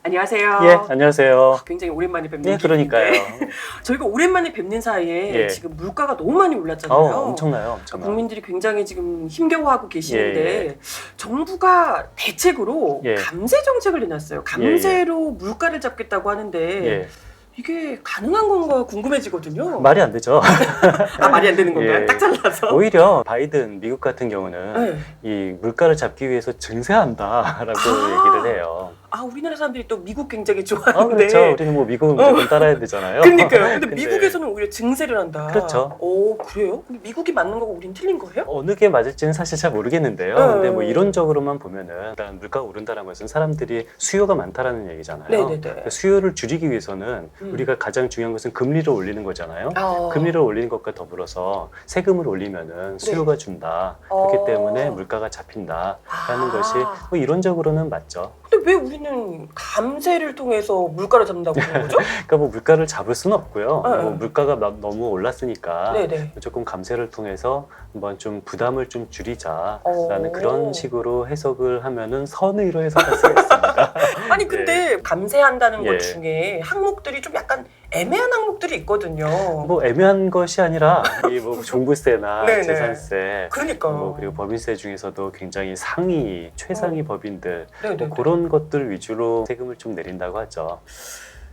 안녕하세요. 예, 안녕하세요. 굉장히 오랜만에 뵙는 예, 그러니까요. 기분인데 저희가 오랜만에 뵙는 사이에 예. 지금 물가가 너무 많이 올랐잖아요. 엄청나요, 엄청나. 국민들이 굉장히 지금 힘겨워하고 계시는데 예. 정부가 대책으로 예. 감세 정책을 내놨어요. 감세로 물가를 잡겠다고 하는데 예, 이게 가능한 건가 궁금해지거든요. 말이 안 되죠. 말이 안 되는 건가요? 예. 딱 잘라서. 오히려 바이든 미국 같은 경우는 네. 이 물가를 잡기 위해서 증세한다라고 얘기를 해요. 우리나라 사람들이 또 미국 굉장히 좋아하는데. 그렇죠. 우리는 뭐 미국은 무조건 따라야 되잖아요. 그러니까요. 근데 미국에서는 오히려 증세를 한다. 그렇죠. 오, 그래요? 근데 미국이 맞는 거고 우린 틀린 거예요? 어느 게 맞을지는 사실 잘 모르겠는데요. 근데 뭐 이론적으로만 보면은 일단 물가가 오른다는 것은 사람들이 수요가 많다라는 얘기잖아요. 네네네. 수요를 줄이기 위해서는 우리가 가장 중요한 것은 금리를 올리는 거잖아요. 금리를 올리는 것과 더불어서 세금을 올리면은 수요가 준다. 그렇기 때문에 물가가 잡힌다라는 것이 뭐 이론적으로는 맞죠. 근데 왜 우리는 감세를 통해서 물가를 잡는다고 하는 거죠? 그러니까 뭐 물가를 잡을 수는 없고요. 네. 뭐 물가가 너무 올랐으니까 네네. 조금 감세를 통해서 한번 좀 부담을 좀 줄이자라는 그런 식으로 해석을 하면은 선의로 해석할 수가 있습니다. 아니 근데 감세한다는 예. 것 중에 항목들이 좀 약간 애매한 항목들이 있거든요. 뭐 애매한 것이 아니라 이 뭐 종부세나 네네. 재산세 그러니까. 뭐 그리고 법인세 중에서도 굉장히 상위 최상위 법인들 네네. 뭐 그런 것들 위주로 세금을 좀 내린다고 하죠.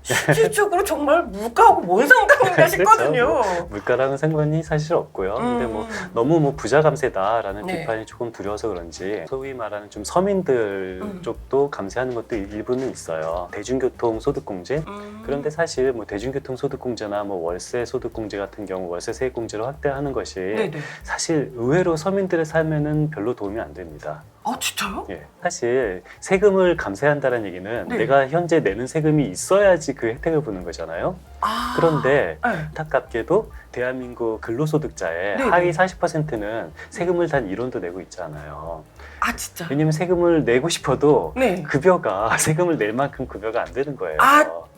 실질적으로 정말 물가하고 뭔 상관인가 싶거든요. 물가랑은 상관이 사실 없고요. 근데 뭐 너무 뭐 부자 감세다라는 네. 비판이 조금 두려워서 그런지 소위 말하는 좀 서민들 쪽도 감세하는 것도 일부는 있어요. 대중교통 소득공제. 그런데 사실 뭐 대중교통 소득공제나 뭐 월세 소득공제 같은 경우 월세 세액공제로 확대하는 것이 네네. 사실 의외로 서민들의 삶에는 별로 도움이 안 됩니다. 진짜요? 예, 사실 세금을 감세한다는 얘기는 네. 내가 현재 내는 세금이 있어야지 그 혜택을 보는 거잖아요. 그런데 네. 안타깝게도 대한민국 근로소득자의 네네. 하위 40%는 세금을 단 1원도 내고 있지 않아요. 진짜. 왜냐면 세금을 내고 싶어도 네. 급여가 세금을 낼 만큼 급여가 안 되는 거예요.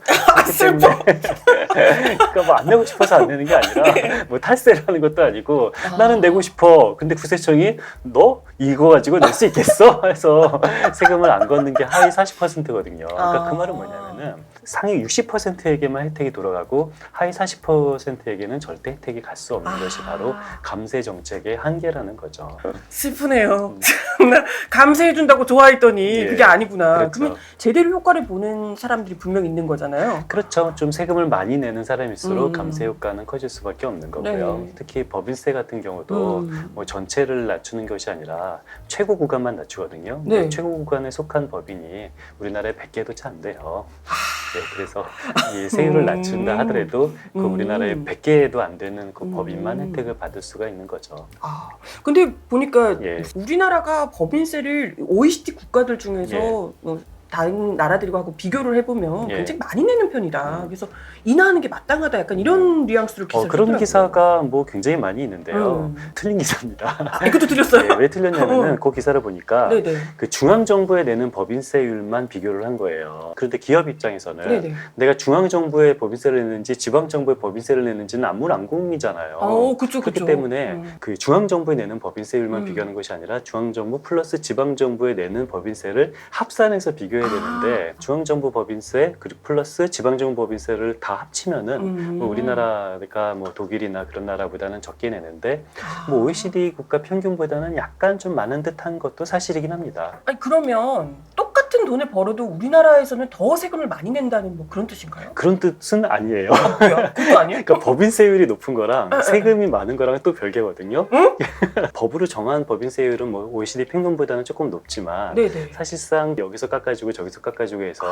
그렇기 슬퍼. 때문에 그러니까 뭐 안 내고 싶어서 안 내는 게 아니라 뭐 탈세를 하는 것도 아니고 나는 내고 싶어. 근데 구세청이 너 이거 가지고 낼 수 있겠어? 해서 세금을 안 걷는 게 하위 40%거든요. 그러니까 그 말은 뭐냐면은 상위 60%에게만 혜택이 돌아가고 하위 40%에게는 절대 혜택이 갈 수 없는 것이 바로 감세 정책의 한계라는 거죠. 슬프네요. 나 감세해준다고 좋아했더니 예. 그게 아니구나. 그렇죠. 그러면 제대로 효과를 보는 사람들이 분명 있는 거잖아요. 그렇죠. 좀 세금을 많이 내는 사람일수록 감세 효과는 커질 수밖에 없는 거고요. 네. 특히 법인세 같은 경우도 뭐 전체를 낮추는 것이 아니라 최고 구간만 낮추거든요. 네. 최고 구간에 속한 법인이 우리나라에 100개도 채 안 돼요. 네, 그래서 이 세율을 낮춘다 하더라도 그 우리나라에 100개도 안 되는 그 법인만 혜택을 받을 수가 있는 거죠. 근데 보니까 예. 우리나라가 법인세를 OECD 국가들 중에서 다른 나라들하고 비교를 해보면 예. 굉장히 많이 내는 편이다. 그래서 인하하는 게 마땅하다. 약간 이런 뉘앙스로 기사를 그런 쓰더라고요. 기사가 뭐 굉장히 많이 있는데요. 틀린 기사입니다. 이것도 들렸어요. 네, 왜 틀렸냐면은 그 기사를 보니까 네네. 그 중앙정부에 내는 법인세율만 비교를 한 거예요. 그런데 기업 입장에서는 네네. 내가 중앙정부에 법인세를 내는지 지방정부에 법인세를 내는지는 안무안궁이잖아요. 그쵸. 그렇기 때문에 그 중앙정부에 내는 법인세율만 비교하는 것이 아니라 중앙정부 플러스 지방정부에 내는 법인세를 합산해서 비교해야 되는데 중앙정부 법인세 그리고 플러스 지방정부 법인세를 다 합치면은 뭐 우리나라가 뭐 독일이나 그런 나라보다는 적게 내는데 뭐 OECD 국가 평균보다는 약간 좀 많은 듯한 것도 사실이긴 합니다. 그러면 똑같은 돈을 벌어도 우리나라에서는 더 세금을 많이 낸다는 뭐 그런 뜻인가요? 그런 뜻은 아니에요. 그것도 아니에요? 그러니까 법인세율이 높은 거랑 세금이 많은 거랑 또 별개거든요. 법으로 정한 법인세율은 뭐 OECD 평균보다는 조금 높지만 네네. 사실상 여기서 깎아주고 저기서 깎아주고 해서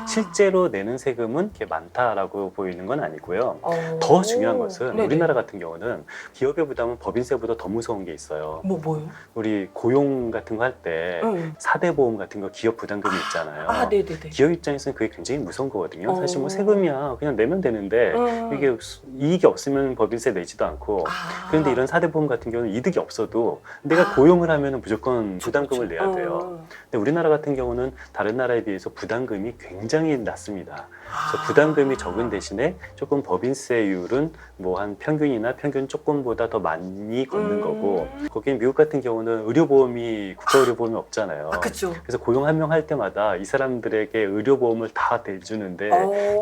실제로 내는 세금은 이렇게 많다라고 보이는 건 아니고요. 더 중요한 것은 네네. 우리나라 같은 경우는 기업의 부담은 법인세보다 더 무서운 게 있어요. 뭐요? 우리 고용 같은 거 할 때 4대 보험 같은 거 기업 부담금이 있잖아요. 네네네. 기업 입장에서는 그게 굉장히 무서운 거거든요. 사실 뭐 세금이야 그냥 내면 되는데 이게 이익이 없으면 법인세 내지도 않고 그런데 이런 4대 보험 같은 경우는 이득이 없어도 내가 고용을 하면 무조건 부담금을 내야 돼요. 근데 우리나라 같은 경우는 다른 나라에 비해서 부담금이 굉장히 낮습니다. 그래서 부담금이 적은 대신에 조금 법인세율은 뭐 한 평균이나 평균 조금보다 더 많이 걷는 거고 거긴 미국 같은 경우는 의료보험이 국가의료보험이 없잖아요. 그렇죠. 그래서 고용 한 명 할 때마다 이 사람들에게 의료보험을 다 대주는데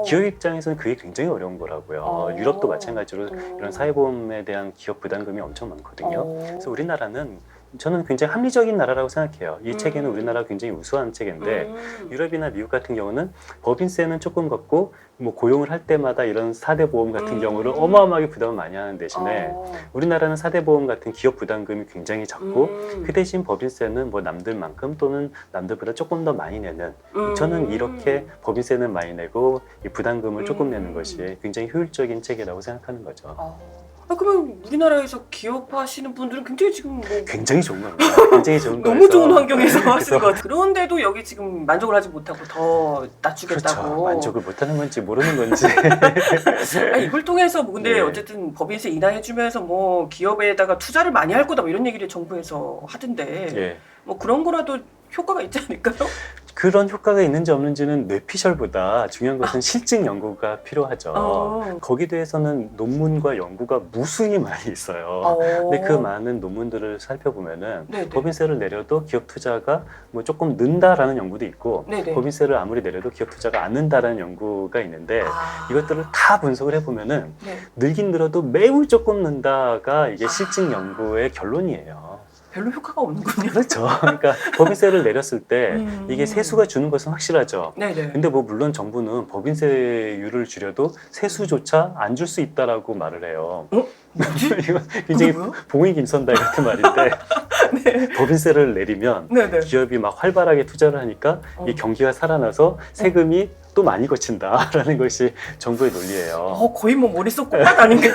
기업 입장에서는 그게 굉장히 어려운 거라고요. 유럽도 마찬가지로 이런 사회보험에 대한 기업 부담금이 엄청 많거든요. 그래서 우리나라는 저는 굉장히 합리적인 나라라고 생각해요. 이 책에는 우리나라가 굉장히 우수한 책인데 유럽이나 미국 같은 경우는 법인세는 조금 걷고 뭐 고용을 할 때마다 이런 4대 보험 같은 경우를 어마어마하게 부담을 많이 하는 대신에 우리나라는 4대 보험 같은 기업 부담금이 굉장히 작고 그 대신 법인세는 뭐 남들만큼 또는 남들보다 조금 더 많이 내는 저는 이렇게 법인세는 많이 내고 이 부담금을 조금 내는 것이 굉장히 효율적인 책이라고 생각하는 거죠. 그러면 우리나라에서 기업하시는 분들은 굉장히 지금 굉장히 좋은 겁니다. 굉장히 좋은 거예요. 너무 좋은 환경에서 하시는 것 같아요. 그런데도 여기 지금 만족을 하지 못하고 더 낮추겠다고. 그렇죠. 만족을 못하는 건지 모르는 건지. 이걸 통해서 뭐 근데 네. 어쨌든 법인세 인하해주면서 뭐 기업에다가 투자를 많이 할 거다 뭐 이런 얘기를 정부에서 하던데 예. 뭐 그런 거라도 효과가 있지 않을까요? 그런 효과가 있는지 없는지는 뇌피셜보다 중요한 것은 실증 연구가 필요하죠. 거기에 대해서는 논문과 연구가 무수히 많이 있어요. 근데 그 많은 논문들을 살펴보면은 네네. 법인세를 내려도 기업 투자가 뭐 조금 는다라는 연구도 있고 네네. 법인세를 아무리 내려도 기업 투자가 안 는다라는 연구가 있는데 이것들을 다 분석을 해보면은 네. 늘긴 늘어도 매우 조금 는다가 이게 실증 연구의 결론이에요. 별로 효과가 없는군요. 그렇죠. 그러니까 법인세를 내렸을 때 이게 세수가 주는 것은 확실하죠. 네네. 근데 뭐 물론 정부는 법인세율을 줄여도 세수조차 안 줄 수 있다라고 말을 해요. 이거 굉장히 봉익임선달 같은 말인데 네. 법인세를 내리면 네네. 기업이 막 활발하게 투자를 하니까 이 경기가 살아나서 세금이 또 많이 거친다라는 것이 정부의 논리예요. 거의 뭐 머릿속 꽃밭 아닌가?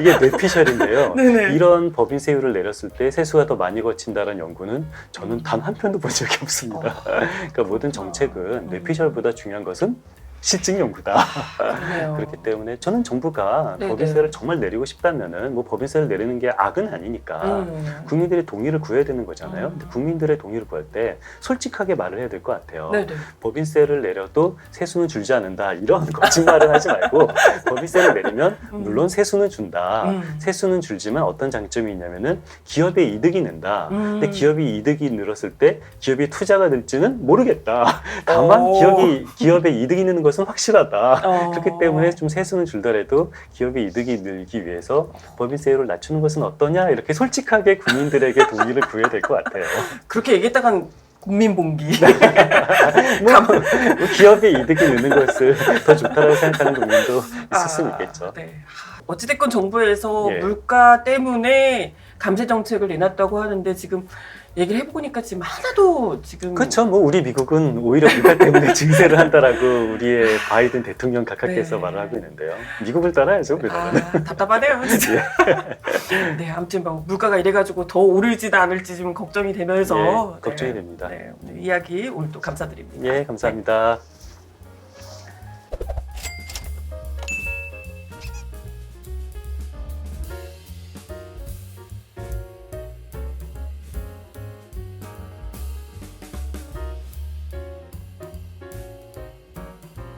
이게 뇌피셜인데요. 네네. 이런 법인세율을 내렸을 때 세수가 더 많이 거친다는 연구는 저는 단 한 편도 본 적이 없습니다. 그러니까 모든 정책은 뇌피셜보다 중요한 것은 실증 연구다. 그렇기 때문에 저는 정부가 네네. 법인세를 정말 내리고 싶다면은 뭐 법인세를 내리는 게 악은 아니니까 국민들의 동의를 구해야 되는 거잖아요. 근데 국민들의 동의를 구할 때 솔직하게 말을 해야 될 것 같아요. 네네. 법인세를 내려도 세수는 줄지 않는다 이런 거짓말을 하지 말고 법인세를 내리면 물론 세수는 준다. 세수는 줄지만 어떤 장점이 있냐면은 기업의 이득이 는다. 근데 기업이 이득이 늘었을 때 기업이 투자가 늘지는 모르겠다. 다만 기업의 이득이 느는 것은 확실하다. 그렇기 때문에 좀 세수는 줄더라도 기업의 이득이 늘기 위해서 법인세율을 낮추는 것은 어떠냐 이렇게 솔직하게 국민들에게 동의를 구해야 될 것 같아요. 그렇게 얘기했다간 국민봉기. 뭐 기업의 이득이 느는 것을 더 좋다라고 생각하는 국민도 있을 수는 있겠죠. 네. 어찌됐건 정부에서 예. 물가 때문에 감세 정책을 내놨다고 하는데 지금 얘기를 해보니까 지금 하나도 지금 그렇죠. 뭐 우리 미국은 오히려 물가 때문에 증세를 한다라고 우리의 바이든 대통령 각하께서 네. 말을 하고 있는데요. 미국을 따라야죠. 답답하네요, 진짜. 네, 아무튼 막 물가가 이래가지고 더 오를지도 않을지 지금 걱정이 되면서 걱정이 됩니다. 네, 오늘 이야기 오늘 또 감사드립니다. 예, 감사합니다.